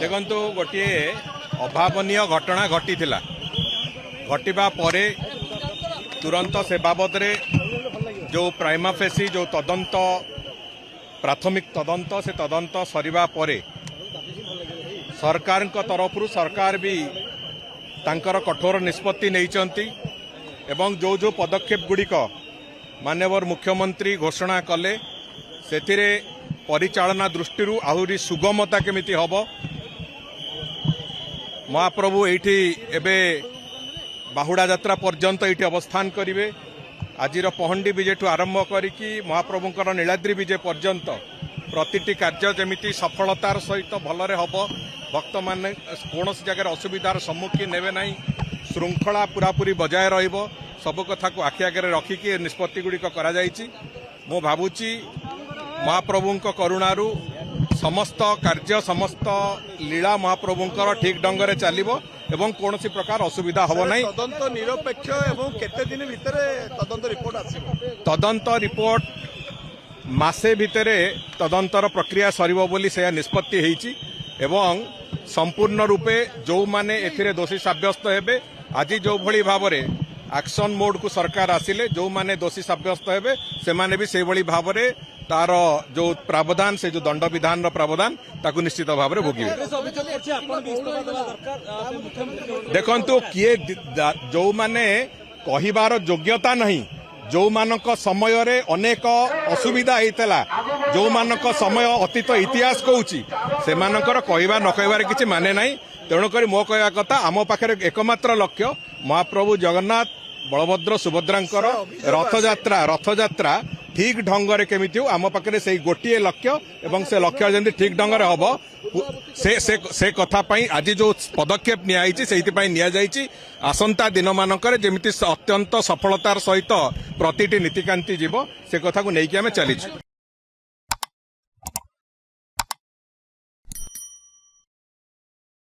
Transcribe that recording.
देखु गोटे अभावन घटना घटी घटवा तुरंत से बाबद जो प्राइमा फेसी जो तदंत प्राथमिक तदंत से तदंत सरिबा परे सरकार तरफ सरकार भी तांकर कठोर निष्पत्ति नहीं एवं जो जो पदक्षेप गुड़िक माननीय मुख्यमंत्री घोषणा कले से परिचालना दृष्टि आहुरी सुगमता केमिति हब महाप्रभु एठी एबे बाहुड़ा यात्रा पर्यंत एठी अवस्थान करिवे। आजिर पहंडी विजय ठू आरंभ करिकी महाप्रभुंकर नीलाद्री विजय पर्यंत प्रतिटी कार्य जमिति सफलतार सहित भलरे हब भक्त माने कौन जगह असुविधार सम्मुखीन हेबे नहीं श्रृंखला पूरापूरी बजाय रहिबो सब कथा को आखि आगे रखिकी निष्पत्ति गुड़िक करा जायछि। मु भाबुची महाप्रभुंक करुणारू समस्त कार्य समस्त लीला महाप्रभुंकर ठीक ढंग से चलिबो एवं कौन प्रकार असुविधा हब नहीं। तदंत निरपेक्ष एवं केते दिन भितर तदंत रिपोर्ट आसीबो? तदंत रिपोर्ट मासे भितरे तदंतर प्रक्रिया सरिबो बोली से निष्पत्ति हेछि एवं संपूर्ण रूपे जो माने एथिरे दोषी साब्यस्त हेबे आज जो भली भावरे एक्शन मोड को सरकार आसिले जो माने दोषी साब्यस्त हेबे से माने भी से भली भावरे तार जो प्रावधान से जो दंड विधान प्रावधान ताकू निश्चित भाव में भोगिबे। देखंतु किए जो माने कहिबार योग्यता नहीं जो मानक समय रे अनेक असुविधा होता जो मानक समय अतीत इतिहास कहूँ से मानकर कहवा न कहबार किछि माने नहीं। तेणुक मो कहवा कथा आम पाखे एकमात्र लक्ष्य महाप्रभु जगन्नाथ बलभद्र सुभद्रांकर रथयात्रा ठीक ढंग से केमिति आम पाखे से गोटे लक्ष्य एवं से लक्ष्य जमी ठीक ढंग से हम से कथा आज जो पदक्षेप नि आसंता दिन मानकर जमिति अत्यंत सफलतार सहित प्रतिटी नीतिकांति जीव से कथा को लेकिन आम चलीचु।